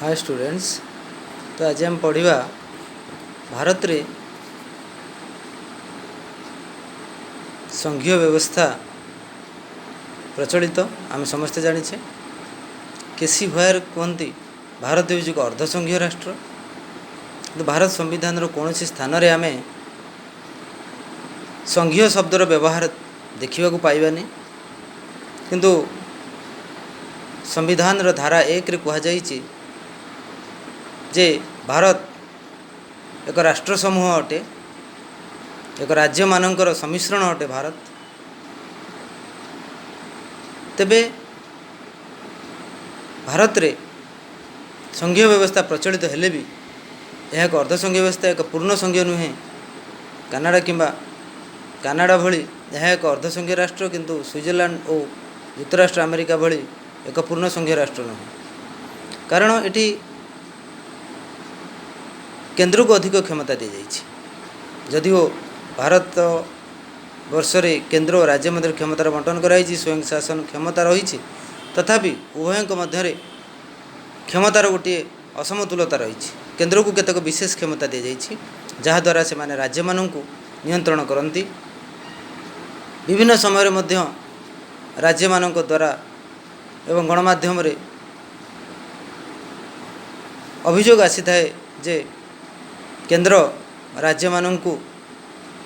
Hi students. तो आज हम पढ़ा भारत रे संघीय व्यवस्था प्रचलित आम समस्ते जाचे। केसी भयर कहते भारत हूँ एक अर्धसंघीय राष्ट्र। तो भारत संविधान कौन स्थान रे आमे संघीय शब्दर व्यवहार देखा पाइबानी, किंतु संविधान धारा 1 रे कहुई जे भारत एक राष्ट्र समूह अटे, एक राज्य मानकर सम्मिश्रण अटे भारत। तेबे भारत रे संघीय व्यवस्था प्रचलित हेले भी यह एक अर्धसंघीय व्यवस्था, एक पूर्ण संघीय नुहे। कानाडा किंबा कानाडा भली यह एक अर्धसंघीय राष्ट्र, किंतु स्विट्जरलैंड और युक्तराष्ट्र अमेरिका भली एक पूर्ण संघीय राष्ट्र नुहे। कारण एटी केंद्र को अधिक क्षमता दी जाइए। जदिओ भारत वर्ष रे केंद्र और राज्य मध्य क्षमतार बंटन कराई, स्वयं शासन क्षमता रही, तथापि उभयों मध्य क्षमतार गोटे असमतुलता रही। केंद्र को केतक विशेष क्षमता दी जाइए, जहाद्वारा से माने राज्य मानू नियंत्रण करती। विभिन्न समय मध्य राज्य मानक द्वारा एवं गणमाध्यम रे अभियोग आसी थाए जे केंद्र राज्य मानू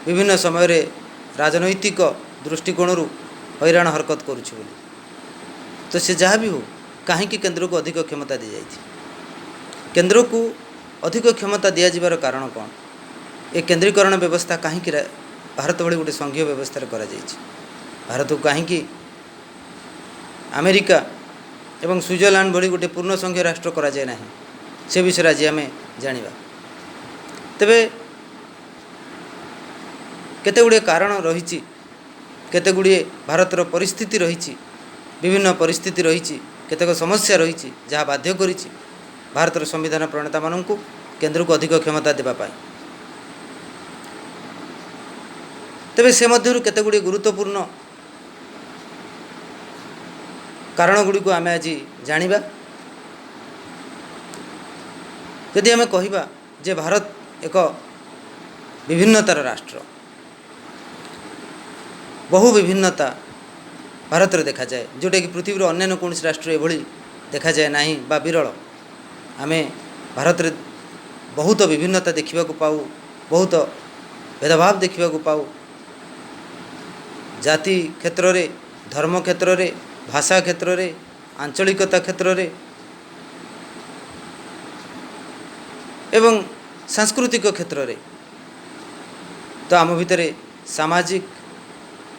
विभिन्न समय रे राजनैतिक दृष्टिकोण हैरान हरकत करुच्छ। तो से जहाँ भी हो, कहीं केंद्र को अधिक क्षमता दी जाइए। केंद्र को अधिक क्षमता दि जावर कारण कौन? ए केंद्रीकरण व्यवस्था कहीं भारत भली गोटे संघीय व्यवस्था करा जाइए। भारत को कहीं अमेरिका एवं स्विट्जरलैंड भली गोटे पूर्ण संघीय राष्ट्र करा जाए ना, से विषय आज आम जाना। तेबे केते गुड़े कारण रही, केते गुड़े भारतर परिस्थिति रही, विभिन्न परिस्थिति रही, केतेक समस्या रही, जहाँ बाध्य करी भारतर संविधान प्रणेता मानू केंद्र को अधिक क्षमता देवाई। तेबे से मध्यरु केते गुड़े गुरुत्वपूर्ण कारण गुड़ी को आम आज जानिबा। यदि आम कहिबा जे भारत एक विभिन्नतार राष्ट्र, बहु विभिन्नता भारत रे देखा जाए, जोटा कि पृथ्वी अन्य कौन राष्ट्र एभली देखा जाए ना बा विरल। आम भारत रे बहुत विभिन्नता देखा पाऊ, बहुत भेदभाव देखा पाऊ, जाति क्षेत्र रे, धर्म क्षेत्र रे, भाषा क्षेत्र रे, आंचलिकता क्षेत्र रे एवं सांस्कृतिक क्षेत्र रे। तो आम भितर सामाजिक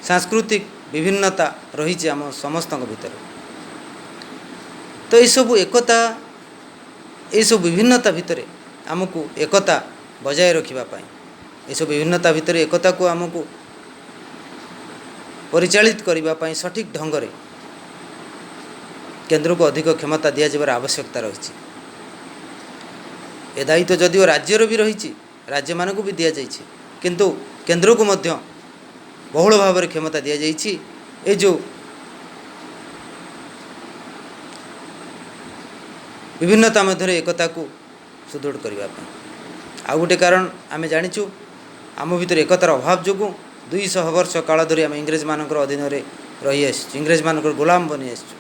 सांस्कृतिक विभिन्नता रही आम समस्त भीतर। तो यू एकता, यू विभिन्नता भितर आमको एकता बजाय रखापी, यू विभिन्नता भितर एकता को आमको परिचालित करने सठिक ढंग से केंद्र को अधिक क्षमता दि जावर आवश्यकता रही। ए दायित्व जदिव राज्यर भी रही, राज्य मानक भी दि जाइए, किंतु केंद्र को मध्य बहुल भाव में क्षमता दि जाइए। ये जो विभिन्नता मध्य एकता को सुदृढ़ करने। आउ गोटे कारण आम जाचु, आम भीतर एकतार अभाव जो 200 वर्ष काल धरी आम इंग्रेज मान अधीन रही आसु, इंग्रेज मान गुलाम बनी आसु।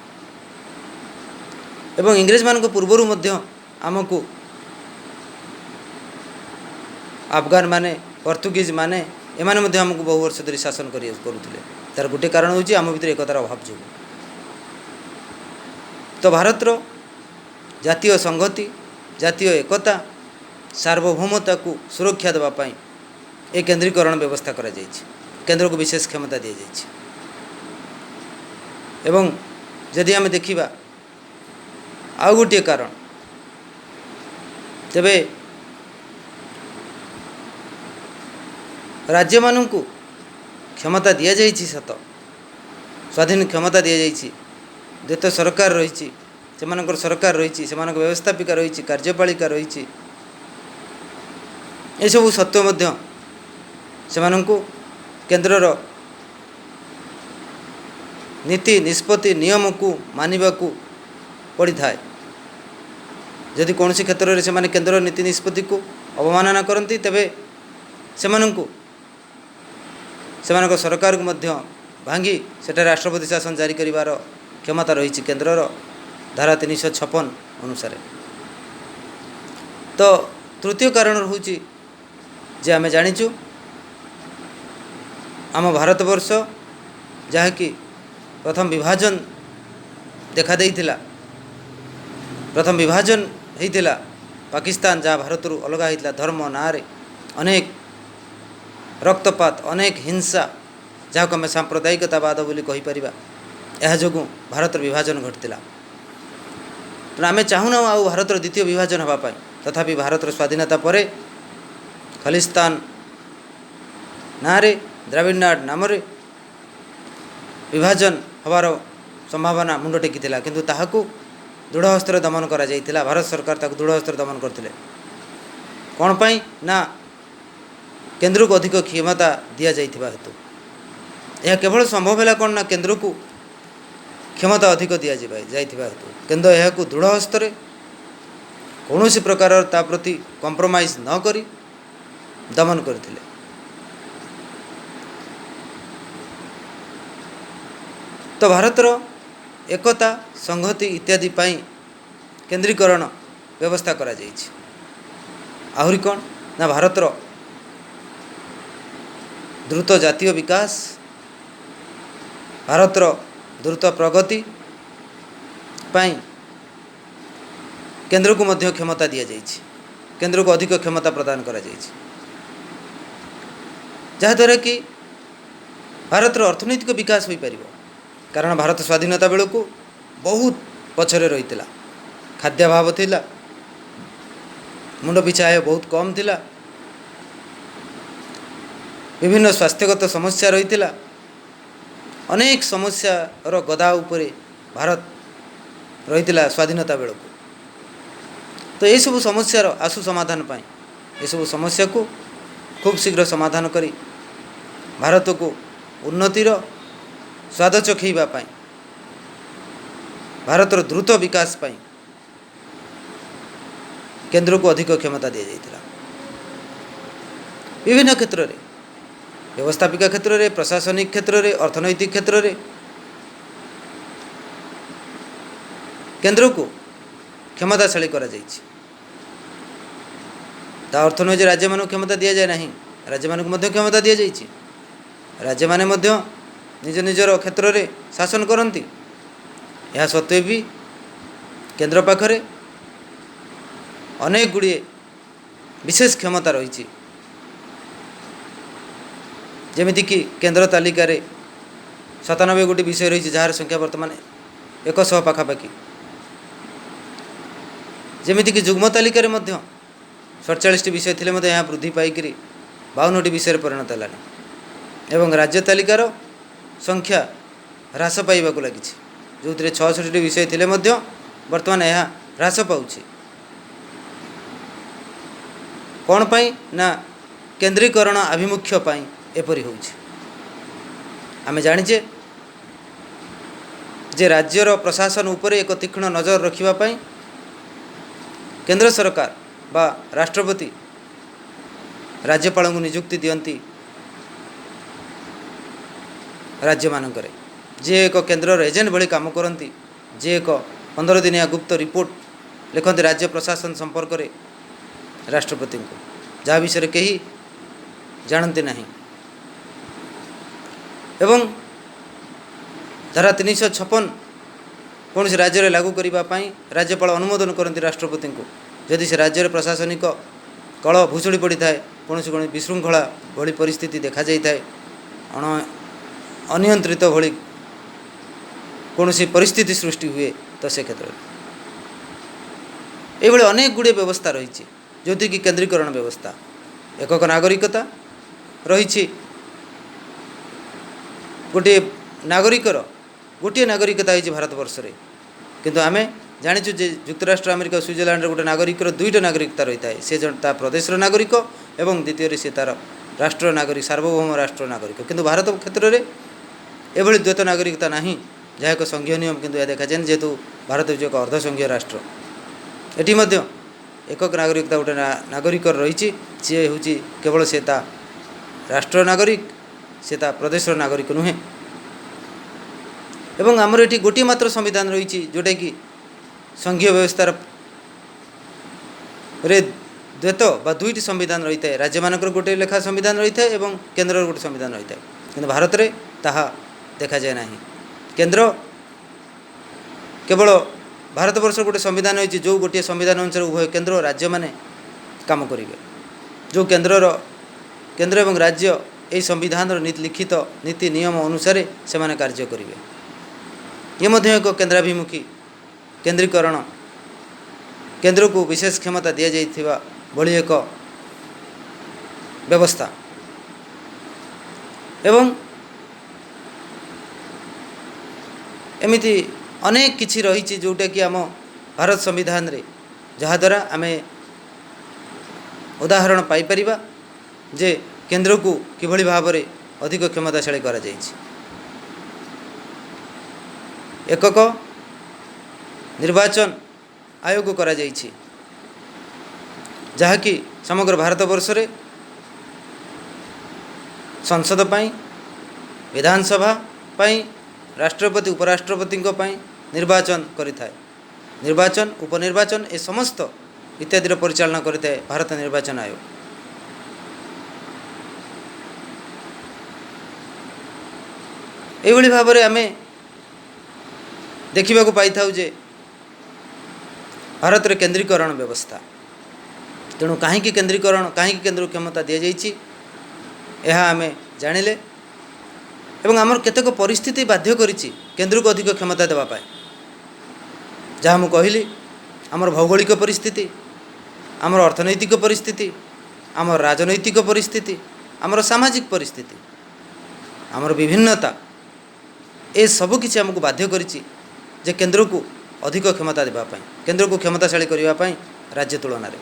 एवं इंग्रेज मान पूर्वर आमको अफगान माने, पोर्तुगीज माने एमाने आमको बहु वर्ष धरी शासन करुले। तार गोटे कारण हूँ आम भीतर एकतार अभाव जो। तो भारतर जातीय संहति, जातीय एकता, सार्वभौमता को सुरक्षा देवाई ए केंद्रीकरण व्यवस्था करा जाइए। केंद्र को विशेष क्षमता दी जाइए। एवं जदि आम देखा आउ गोटे कारण, तेबे राज्य मानू क्षमता दि जाइए सत, स्वाधीन क्षमता दि जाइए। देश सरकार रही, से सरकार रही, से व्यवस्थापिका रही, कार्यपालिका रही। ये सब सत्व मध्य से केंद्रर नीति निष्पत्ति नियम को मानिबा को पड़ी थाए। जदि कौन क्षेत्र में से केन्द्र नीति निष्पत्ति को अवमानना करती तेबे से सरकार को मध्य भांगी सेटा राष्ट्रपति शासन जारी करिवार क्षमता रही केन्द्रर धारा 356 अनुसार। तो तृतीय कारण हूँ जे आम जाचु आम भारतवर्ष जहाँकि प्रथम विभाजन देखा देइथिला, प्रथम विभाजन होइथिला पाकिस्तान जहाँ भारत अलग होता धर्म ना रे अनेक रक्तपात अनेक हिंसा जहाँ को आम सांप्रदायिकतावाद बोली कहीपर यह जो भारत विभाजन घटला। तेणु आम चाहूना आउ भारत द्वितीय विभाजन होगापाई, तथापि भारत स्वाधीनता पर खालिस्तान ना रे द्राविड़नाड नाम विभाजन हबार संभावना मुंड टेकिथिला, किंतु ताहाकू दृढ़ हस्तर दमन करा जाइथिला। भारत सरकार ताकू दृढ़ हस्तर दमन करथिले। कौन पाई ना केन्द्र को अधिक क्षमता दि जाइथिबा हेतु। यह केवल संभव है कौन ना केन्द्र को क्षमता अधिक दि जाइथिबा हेतु केन्द्र यह दृढ़ हस्तर कौन प्रकार ता प्रति कॉम्प्रोमाइज न करी दमन करथिले। तो भारतर एकता संहति इत्यादि पाई केन्द्रीकरण व्यवस्था करा जाइछि। आहुरी कौन ना भारतर द्रुत जातीय विकास, भारतर द्रुत प्रगति पाई केन्द्र को मध्य क्षमता दि जाइछि, केन्द्र को अधिक क्षमता प्रदान करा जाइछि, जहाँद्वारा कि भारतर अर्थनैतिक विकास हो पारिबो। कारण भारत स्वाधीनता बेलू को बहुत पछरे रही खाद्याभाव थिला, मुंड पिछा आय बहुत कम थिला, विभिन्न स्वास्थ्यगत समस्या रही थिला, अनेक समस्यार गदा उपरे भारत रही स्वाधीनता बेलू को। तो ये सब समस्यार आशु समाधान पाई ये सब समस्या को खूब शीघ्र समाधान करी भारत को उन्नतिर स्वाद चखैबा पाई, भारतर द्रुत विकास पाई केन्द्र को अधिक क्षमता दि जाइथिला। विभिन्न क्षेत्र में व्यवस्थापिका क्षेत्र में, प्रशासनिक क्षेत्र में, अर्थनैतिक क्षेत्र में केन्द्र को क्षमताशाली करा जाइछि। ता अर्थ नुहे राज्य मानक क्षमता दि जाए नहीं, राज्य मानक मध्य क्षमता दि जाइछि। राज्य माने मध्य निज निजर क्षेत्र में शासन करती, यह सत्वे भी केन्द्र पाखरे अनेक गुड़िए विशेष क्षमता रही। जमीक केन्द्र तालिकार 97 गोटी विषय रही जार संख्या वर्तमान 100 पाखापाखि। जमीक जुग्म तालिकार 47 विषय थे यहाँ वृद्धि पाई 52 विषय परिणत है एवं राज्य तालिकार संख्या ह्रास पाइबाकु लगी, जो 66 विषय थे वर्तमान यह ह्रास पाउछि। कौन पाई ना केन्द्रीकरण आभिमुख्य पाई एपरी होउछि। आमे जानिचे जे राज्यर प्रशासन उपरे एक तीक्ष्ण नजर रखिबा पाई केंद्र सरकार बा राष्ट्रपति राज्यपाल को नियुक्ति दियंती राज्य मानकरे, जे एक केन्द्र एजेंट भली काम करती, जे एक 15 दिनिया गुप्त रिपोर्ट लिखते राज्य प्रशासन संपर्क में राष्ट्रपति को, जहाँ विषय कहीं जानते नहीं। एवं धारा 356 कौन से राज्य लागू करने राज्यपाल अनुमोदन करती राष्ट्रपति को, जदि से राज्य प्रशासनिक कल भूषुड़ी पड़ी थाए, कौन से विशृंखला भली परिस्थिति देखा जाए, अनियंत्रित भली कौन सी परिस्थिति सृष्टि हुए, तो से क्षेत्र में ये अनेक गुड़े व्यवस्था रही जोथि कि केन्द्रीकरण व्यवस्था, एकक नागरिकता रही, गोटे नागरिकर गोटे नागरिकता है भारतवर्ष रे, किंतु आम जाचु जे युक्तराष्ट्र अमेरिका स्विट्जरलैंड गोटे नागरिकर 2टा नागरिकता रही है, सी ता प्रदेशर नागरिक एवं द्वितीय सी तार राष्ट्र नागरिक सार्वभौम राष्ट्र नागरिक। किंतु भारत क्षेत्र में एभली द्वैत नागरिकता नहीं, जहाँ एक संघीय नियम, किंतु यह देखा जाए जेहेतु भारत एक अर्धसंघीय राष्ट्र, एटी मध्य एकक नागरिकता गोटे नागरिक रही सी हूँ केवल से राष्ट्र नागरिक से प्रदेश नागरिक नुहे एवं आमर ये गोटे मात्र संविधान रही जोटा कि संघीय व्यवस्थार रे द्वैत बा दुईटी संविधान रही है राज्य मानकर गोटे लेखा संविधान रही है और केन्द्र गोटे संविधान रही है कि भारत में ताहा देखा जाए ना केन्द्र केवल भारत वर्ष गोटे संविधान होती जो गोटे संविधान अनुसार उभय केन्द्र और राज्य माने काम करेंगे जो केन्द्र एवं राज्य यही संविधान लिखित नीति नियम अनुसार से माने कार्य करेंगे ये मध्य एक केन्द्राभिमुखी केन्द्रीकरण केन्द्र को विशेष क्षमता दि जाइथिबा भली एक व्यवस्था एवं एमिति अनेक किछि रही जोटा कि आम भारत संविधान रे जहाद्वारा आम उदाहरण पाइपर जे केन्द्र को किभली भाव में अधिक क्षमताशाली करा जाइछि। एकक निर्वाचन आयोग करा जाइछि जहाँकि समग्र भारत वर्ष रे संसद पाई विधानसभा पाई राष्ट्रपति उपराष्ट्रपति निर्वाचन करिथाय निर्वाचन उपनिर्वाचन ए समस्त इत्यादि परिचालना करिथाय भारत निर्वाचन आयोग। एभली भाव में आम देखा पाई था जे भारत रे केन्द्रीकरण व्यवस्था तेणु कहीं केन्द्रीकरण कहीं केन्द्र क्षमता दि जाइछि यह आम जानिले एवं आमर केतेक परिस्थिति बाध्य करिछि केन्द्र को अधिक क्षमता देवाई जहाँ मु कहली आमर भौगोलिक परिस्थिति आमर अर्थनैतिक परिस्थिति आमर राजनैतिक परिस्थिति आमर सामाजिक परिस्थिति आमर विभिन्नता ए सबु किछि आमको बाध्य करिछि जे केन्द्र को अधिक क्षमता देवाई केन्द्र को क्षमताशाली करने राज्य तुलन में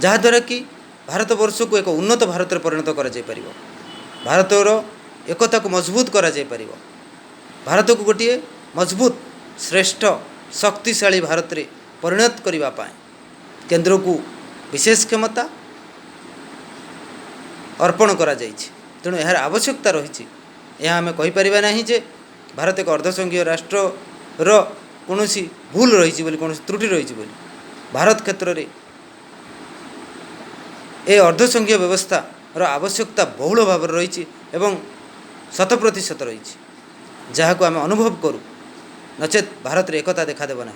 जहाद्वारा कि भारत वर्ष को एक उन्नत भारत में परिणत कर भारतर एकता को मजबूत कर भारत को गोटे मजबूत श्रेष्ठ शक्तिशाली भारत में परिणत करने केन्द्र को विशेष क्षमता अर्पण करा तेणु यार आवश्यकता रही यह आम कहीपर ना जे भारत एक अर्धसंघीय राष्ट्र कौन भूल रही कौन त्रुटि रही भारत क्षेत्र में ए अर्धसंघीय व्यवस्था आवश्यकता बहुल भाव रही एवं 100% रही जहाँ को आम अनुभव करूँ नचेत भारत में एकता देखादेव ना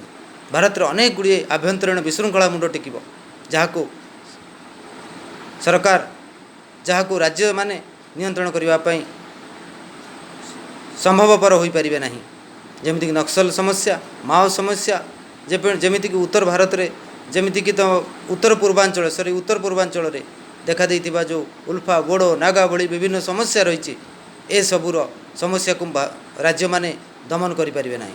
भारत में अनेक गुड़िए आभ्यंतरीण विशृंखला मुंड टेक जहाँ को सरकार जहाँ को राज्य माने नियंत्रण करने संभवपर हो पारे ना जमीक नक्सल समस्या माओ समस्या जमीक उत्तर भारत में जमीक तो उत्तर पूर्वांचल उत्तर पूर्वांचल में देखा देइथिबा जो उल्फा बोडो नागा भली विभिन्न समस्या रही ए सबूर समस्या को राज्य माने दमन करि परिबे नाही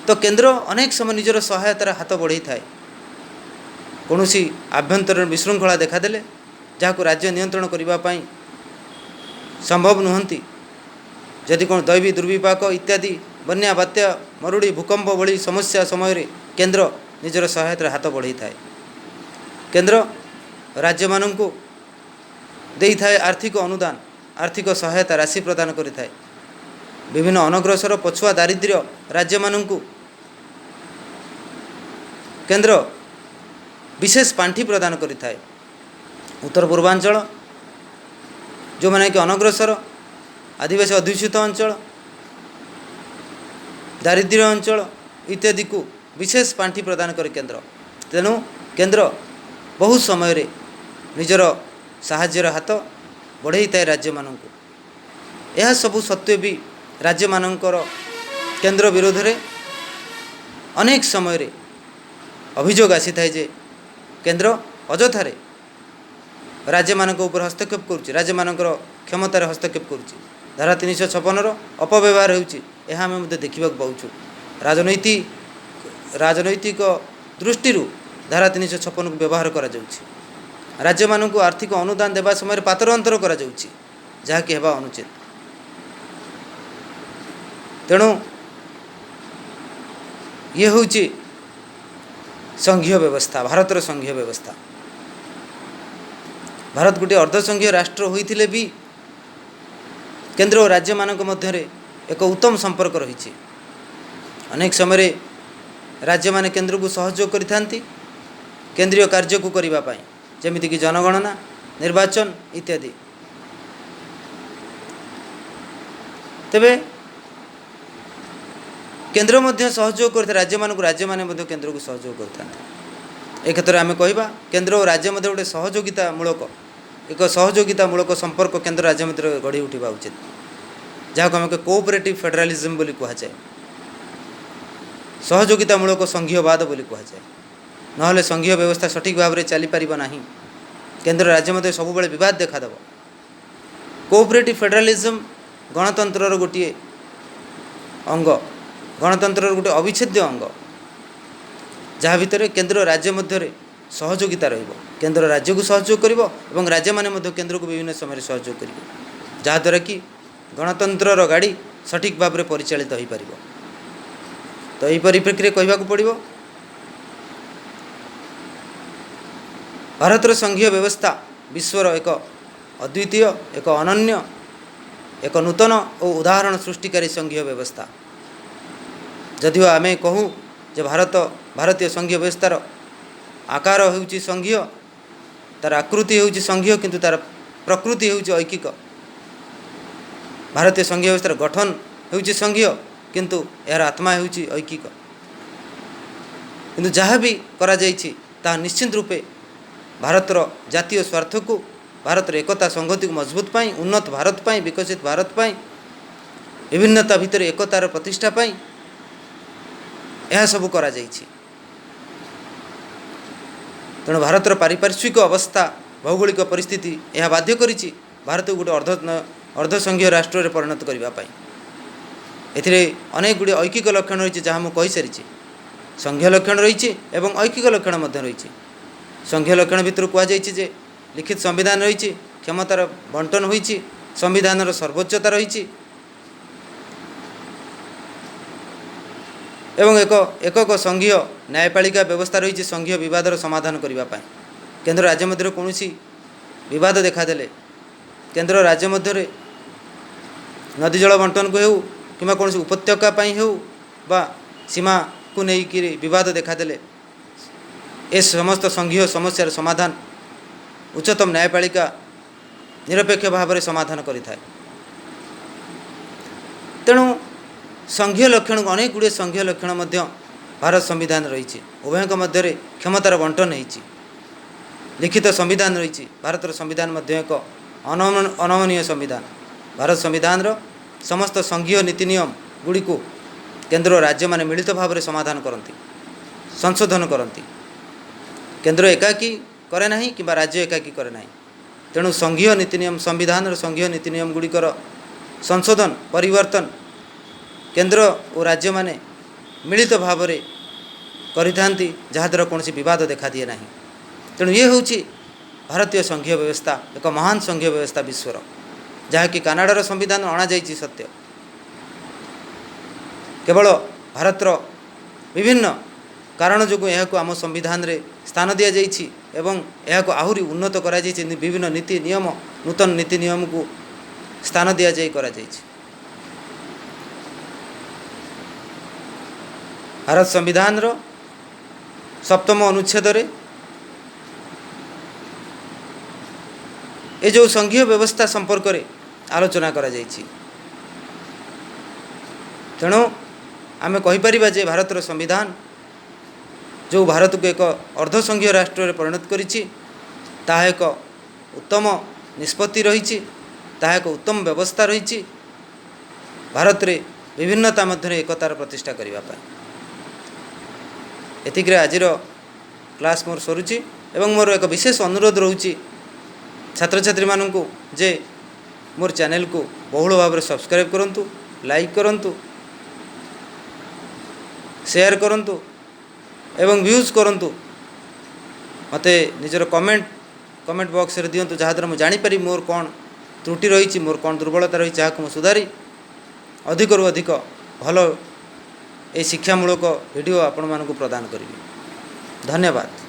तो केन्द्र अनेक समय निजर सहायतार हाथ बढ़ई थाए कौन आभ्यंतरीण विशृंखला देखादेले जहाँ को राज्य नियंत्रण करने संभव नुहंती जदि कौन दैवी दुर्विपाक इत्यादि बन्या बात्या मरुड़ी भूकंप भली समस्या समय रे केन्द्र निजर सहायतार हाथ बढ़ई थाए केन्द्र राज्य मानू देई थाए आर्थिक अनुदान आर्थिक सहायता राशि प्रदान करि थाए विभिन्न अनग्रसर पछुआ दारिद्र्य राज्य मानू केन्द्र विशेष पांठि प्रदान करि थाए उत्तर पूर्वांचल जो माने कि अनग्रसर आदिवासी अध्युषित अंचल दारिद्र्य अंचल इत्यादि को विशेष पांठि प्रदान करे केन्द्र तेणु केन्द्र बहुत समय रे निजर साहाय्यर हाथ बढ़ई थाए राज्य मानू यह सबु सत्वे भी राज्य मानकर केन्द्र विरोध में अनेक समय रे अभियोग आसी थाए जे केन्द्र अजथारे राज्य मानक ऊपर हस्तक्षेप करुच्ची राज्य मानकर क्षमतार हस्तक्षेप करुच्ची धारा 356 अपव्यवहार होउची यह आम देखा पाऊँ राजनैतिक दृष्टि धारा 356 को व्यवहार करा जाउची राज्य मानक आर्थिक अनुदान देवा समय पातर अंतर करा जाउची जहाँकि हेबा अनुचित तेणु ये हूँ संघीय व्यवस्था, भारतर संघीय व्यवस्था। भारत गोटे अर्धसंघीय राष्ट्र होइथिले भी केंद्र और राज्य मानक मध्य एक उत्तम संपर्क रही। अनेक समय राज्य माने केंद्र को सहयोग करिथांती केंद्रीय कार्य को करिबा पाई, जेमिति कि जनगणना, निर्वाचन इत्यादि। तेबे केंद्र मध्य सहयोग करते राज्य मानक, राज्य माने मध्य केंद्र को सहयोग करथांती। ए क्षेत्र में कहबा केंद्र और राज्य मध्य गोटे सहयोगितामूलक एक सहयोगितामूलक संपर्क केंद्र राज्य मध्य गढ़ी उठा उचित, जहाँ आम कोऑपरेटिव फेडरलिज्म बोली कहुए, सहयोगितामूलक संघीयवाद बोली कहुए। नहले संघीय व्यवस्था सठिक भाव में चली पारिबा नाही। केंद्र राज्य मध्य सब बेले विवाद देखादेव। कोऑपरेटिव फेडरलिज्म गणतंत्र गोटे अंग, गणतंत्र गोटे अविच्छेद्य अंग, जहाँ भितर केंद्र राज्य मध्य सहयोगिता रहिबो। केंद्र राज्य को सहयोग करिबो एवं राज्य माने मध्य केंद्र को विभिन्न समय सहयोग करिबो, जहाँद्वारा कि गणतंत्र गाड़ी सठिक भाव में परिचालित हो पारिबो। तो यही परिप्रेक्षी कहवा पड़ो भारतर संघीय व्यवस्था विश्वर एक अद्वितीय, एक अनन्य, एक नूतन और उदाहरण सृष्टिकारी संघीय व्यवस्था। जदिव आमे कहूँ जे भारतीय संघीय व्यवस्थार आकार होउची संघीय, तार आकृति होउची संघीय, किंतु तार प्रकृति होउची ऐकिक। भारतीय संघीय व्यवस्थार गठन होउची संघीय, किंतु यार आत्मा होउची ऐकिक। किंतु जहाँ भी करा जाइछि ता निश्चित रूपे भारतर जातीय स्वार्थ को, भारतर एकता संहति को मजबूत पाई, उन्नत भारत पाई, विकसित भारत पाई, विभिन्नता भितर एकतार प्रतिष्ठा पाई यह सब करा जाइछि। तेणु भारतर पारिपार्श्विक अवस्था, भौगोलिक परिस्थिति यह बाध्य करिछि भारत को गोटे अर्धसंघीय राष्ट्र में परिणत करने। एथिरे अनेक गुड़े ऐकिक लक्षण रही, जहाँ मुझे कही सारी। संघीय लक्षण रही एवं ऐकिक लक्षण रही। संघीय लक्षण भितर कहुई लिखित संविधान रही, क्षमतार बंटन होइछि, संविधानर सर्वोच्चता रही एवं एकक संघीय न्यायपालिका व्यवस्था रही। संघीय विवादर समाधान करने केंद्र राज्य मध्य कौन विवाद देखादेले केंद्र राज्य मध्य नदी जल बंटन को हो कि कौन उपत्यका हो बा सीमा को लेकिन विवाद देखादेले ए समस्त संघीय समस्यार समाधान उच्चतम न्यायपालिका निरपेक्ष भाव में समाधान करें। तेणु संघीय लक्षण अनेक गुड़े संघीय लक्षण भारत संविधान रही। उभय मध्य क्षमतार बंटन होती, लिखित संविधान रही। भारतर संविधान मध्य एक अनमनीय संविधान। भारत संविधान समस्त संघीय नीति नियम गुड़ी को केंद्र राज्य माने मिलित भाव में समाधान करती, संशोधन करती। केंद्र एकाकी करे नहीं कि राज्य एकाकी करे नहीं। तेणु संघीय नीति नियम, संविधान और संघीय नीति नियम गुड़िकर संशोधन परिवर्तन केंद्र और राज्य माने मिलित भाव में करिथांती, जहाँद्वारा कौन विवाद देखा दिए ना। तेणु ये हूँ भारतीय संघीय व्यवस्था, एक महान संघीय व्यवस्था विश्वर, जहाँकि कानाडार संविधान अणा जाइछि सत्य, केवल भारतर विभिन्न कारण जो यह आम संविधान रे स्थान दि जाइछि एवं यह आहरी उन्नत करा जाइछि। विभिन्न नीति नियम, नूतन नीति नियम को स्थान दि जाई करा जाइछि। भारत संविधान रो 7म अनुच्छेद रे ये जो संघीय व्यवस्था संपर्क में आलोचना करा जाइछि। तेणु आमे कहिपारिबा जे भारतर संविधान जो भारत को एक अर्धसंघीय राष्ट्र में परिणत करिछि, ताहा एक उत्तम निष्पत्ति रही, ताहा एक उत्तम व्यवस्था रही भारत रे विभिन्नता मध्य एकतार प्रतिष्ठा करने। एतिकरे आजिर क्लास मोर सरुची एवं मोर एक विशेष अनुरोध रोची छात्र छात्री मानू जे मोर चैनल को बहुल भाव में सब्सक्राइब करंतु, लाइक करंतु, शेयर करंतु एवं व्यूज करंतु। मते निजर कमेंट बॉक्स रे दियंतु, जहाँद्वारा मुझे जानीपारि मोर कौन त्रुटि रही, मोर कौन दुर्बलता रही, जहाँ को सुधारी अधिक रु अधिक भल ए शिक्षामूलक भिडियो आपण मानक प्रदान करी। धन्यवाद।